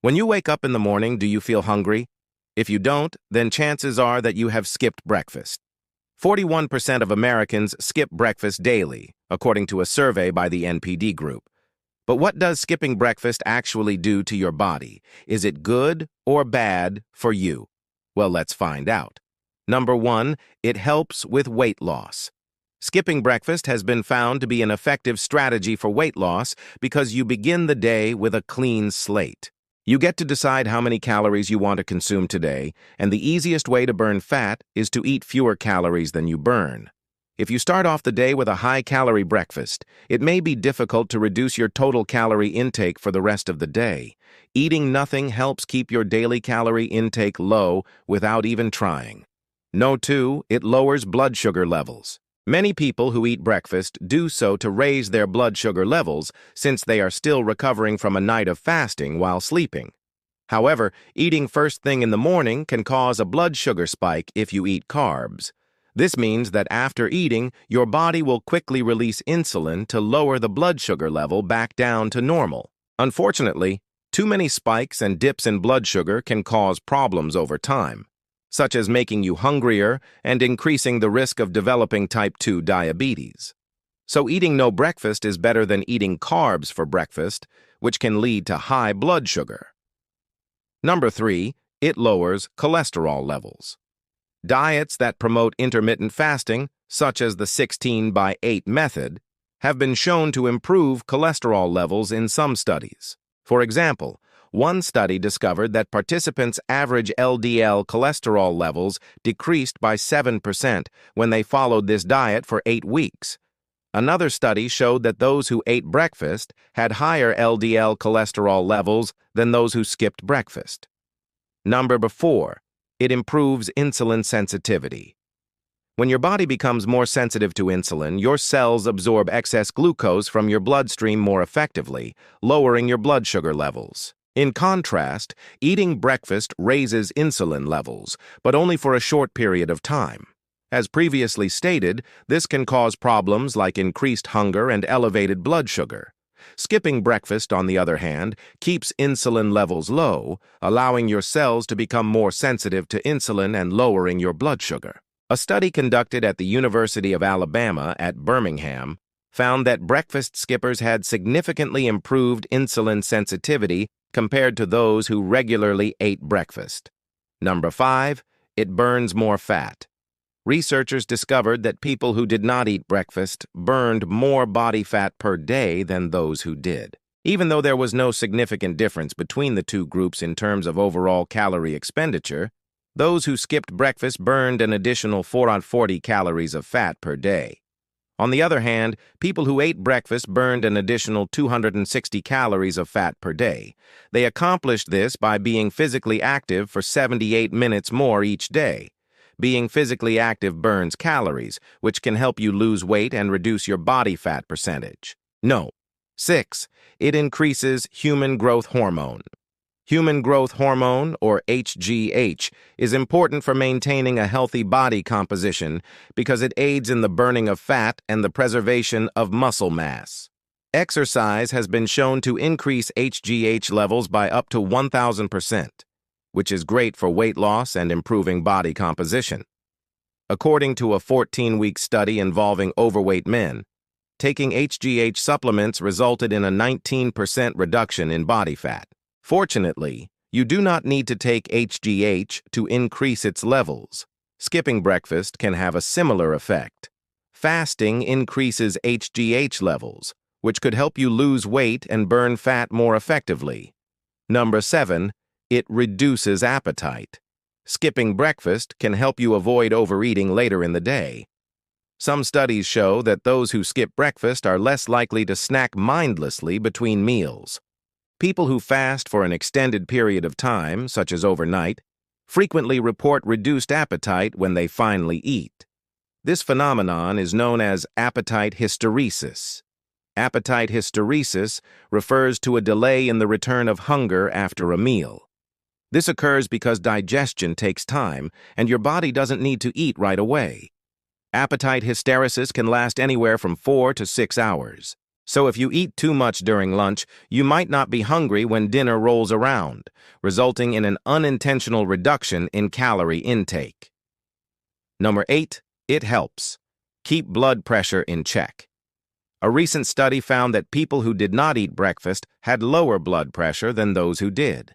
When you wake up in the morning, do you feel hungry? If you don't, then chances are that you have skipped breakfast. 41% of Americans skip breakfast daily, according to a survey by the NPD Group. But what does skipping breakfast actually do to your body? Is it good or bad for you? Well, let's find out. Number 1, it helps with weight loss. Skipping breakfast has been found to be an effective strategy for weight loss because you begin the day with a clean slate. You get to decide how many calories you want to consume today, and the easiest way to burn fat is to eat fewer calories than you burn. If you start off the day with a high-calorie breakfast, it may be difficult to reduce your total calorie intake for the rest of the day. Eating nothing helps keep your daily calorie intake low without even trying. No, 2, it lowers blood sugar levels. Many people who eat breakfast do so to raise their blood sugar levels since they are still recovering from a night of fasting while sleeping. However, eating first thing in the morning can cause a blood sugar spike if you eat carbs. This means that after eating, your body will quickly release insulin to lower the blood sugar level back down to normal. Unfortunately, too many spikes and dips in blood sugar can cause problems over time, such as making you hungrier and increasing the risk of developing type 2 diabetes. So eating no breakfast is better than eating carbs for breakfast, which can lead to high blood sugar. Number 3, it lowers cholesterol levels. Diets that promote intermittent fasting, such as the 16-by-8 method, have been shown to improve cholesterol levels in some studies. For example, one study discovered that participants' average LDL cholesterol levels decreased by 7% when they followed this diet for 8 weeks. Another study showed that those who ate breakfast had higher LDL cholesterol levels than those who skipped breakfast. Number 4, it improves insulin sensitivity. When your body becomes more sensitive to insulin, your cells absorb excess glucose from your bloodstream more effectively, lowering your blood sugar levels. In contrast, eating breakfast raises insulin levels, but only for a short period of time. As previously stated, this can cause problems like increased hunger and elevated blood sugar. Skipping breakfast, on the other hand, keeps insulin levels low, allowing your cells to become more sensitive to insulin and lowering your blood sugar. A study conducted at the University of Alabama at Birmingham found that breakfast skippers had significantly improved insulin sensitivity compared to those who regularly ate breakfast. Number 5, it burns more fat. Researchers discovered that people who did not eat breakfast burned more body fat per day than those who did. Even though there was no significant difference between the two groups in terms of overall calorie expenditure, those who skipped breakfast burned an additional 440 calories of fat per day. On the other hand, people who ate breakfast burned an additional 260 calories of fat per day. They accomplished this by being physically active for 78 minutes more each day. Being physically active burns calories, which can help you lose weight and reduce your body fat percentage. No. 6, it increases human growth hormone. Human growth hormone, or HGH, is important for maintaining a healthy body composition because it aids in the burning of fat and the preservation of muscle mass. Exercise has been shown to increase HGH levels by up to 1,000%, which is great for weight loss and improving body composition. According to a 14-week study involving overweight men, taking HGH supplements resulted in a 19% reduction in body fat. Fortunately, you do not need to take HGH to increase its levels. Skipping breakfast can have a similar effect. Fasting increases HGH levels, which could help you lose weight and burn fat more effectively. Number 7, it reduces appetite. Skipping breakfast can help you avoid overeating later in the day. Some studies show that those who skip breakfast are less likely to snack mindlessly between meals. People who fast for an extended period of time, such as overnight, frequently report reduced appetite when they finally eat. This phenomenon is known as appetite hysteresis. Appetite hysteresis refers to a delay in the return of hunger after a meal. This occurs because digestion takes time and your body doesn't need to eat right away. Appetite hysteresis can last anywhere from 4 to 6 hours. So if you eat too much during lunch, you might not be hungry when dinner rolls around, resulting in an unintentional reduction in calorie intake. Number 8, it helps. Keep blood pressure in check. A recent study found that people who did not eat breakfast had lower blood pressure than those who did.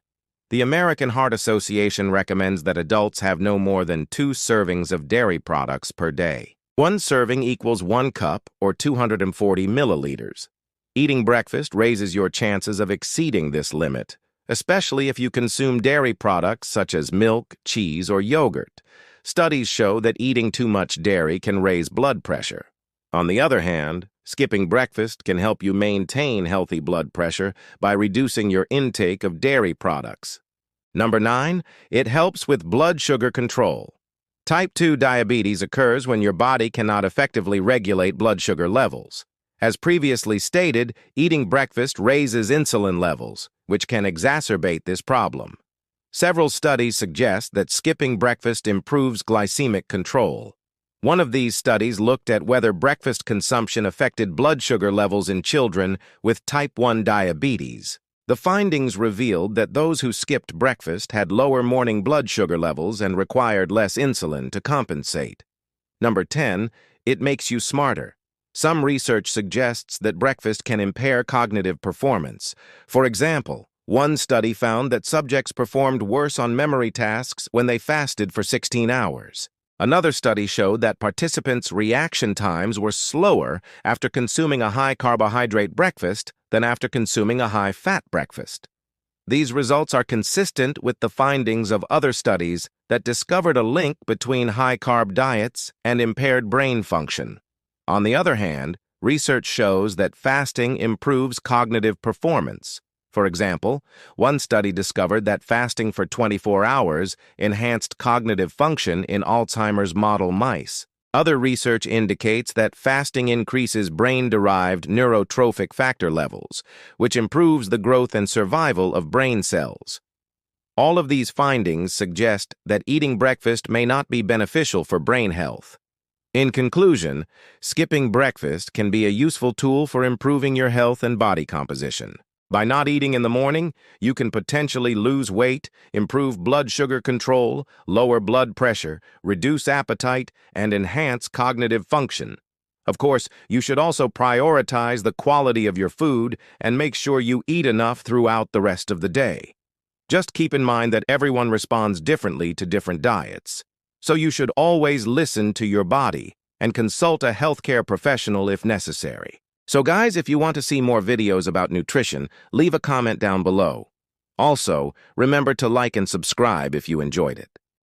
The American Heart Association recommends that adults have no more than 2 servings of dairy products per day. 1 serving equals 1 cup, or 240 milliliters. Eating breakfast raises your chances of exceeding this limit, especially if you consume dairy products such as milk, cheese, or yogurt. Studies show that eating too much dairy can raise blood pressure. On the other hand, skipping breakfast can help you maintain healthy blood pressure by reducing your intake of dairy products. Number 9, it helps with blood sugar control. Type 2 diabetes occurs when your body cannot effectively regulate blood sugar levels. As previously stated, eating breakfast raises insulin levels, which can exacerbate this problem. Several studies suggest that skipping breakfast improves glycemic control. One of these studies looked at whether breakfast consumption affected blood sugar levels in children with type 1 diabetes. The findings revealed that those who skipped breakfast had lower morning blood sugar levels and required less insulin to compensate. Number 10, it makes you smarter. Some research suggests that breakfast can impair cognitive performance. For example, one study found that subjects performed worse on memory tasks when they fasted for 16 hours. Another study showed that participants' reaction times were slower after consuming a high-carbohydrate breakfast than after consuming a high-fat breakfast. These results are consistent with the findings of other studies that discovered a link between high-carb diets and impaired brain function. On the other hand, research shows that fasting improves cognitive performance. For example, one study discovered that fasting for 24 hours enhanced cognitive function in Alzheimer's model mice. Other research indicates that fasting increases brain-derived neurotrophic factor levels, which improves the growth and survival of brain cells. All of these findings suggest that eating breakfast may not be beneficial for brain health. In conclusion, skipping breakfast can be a useful tool for improving your health and body composition. By not eating in the morning, you can potentially lose weight, improve blood sugar control, lower blood pressure, reduce appetite, and enhance cognitive function. Of course, you should also prioritize the quality of your food and make sure you eat enough throughout the rest of the day. Just keep in mind that everyone responds differently to different diets, so you should always listen to your body and consult a healthcare professional if necessary. So guys, if you want to see more videos about nutrition, leave a comment down below. Also, remember to like and subscribe if you enjoyed it.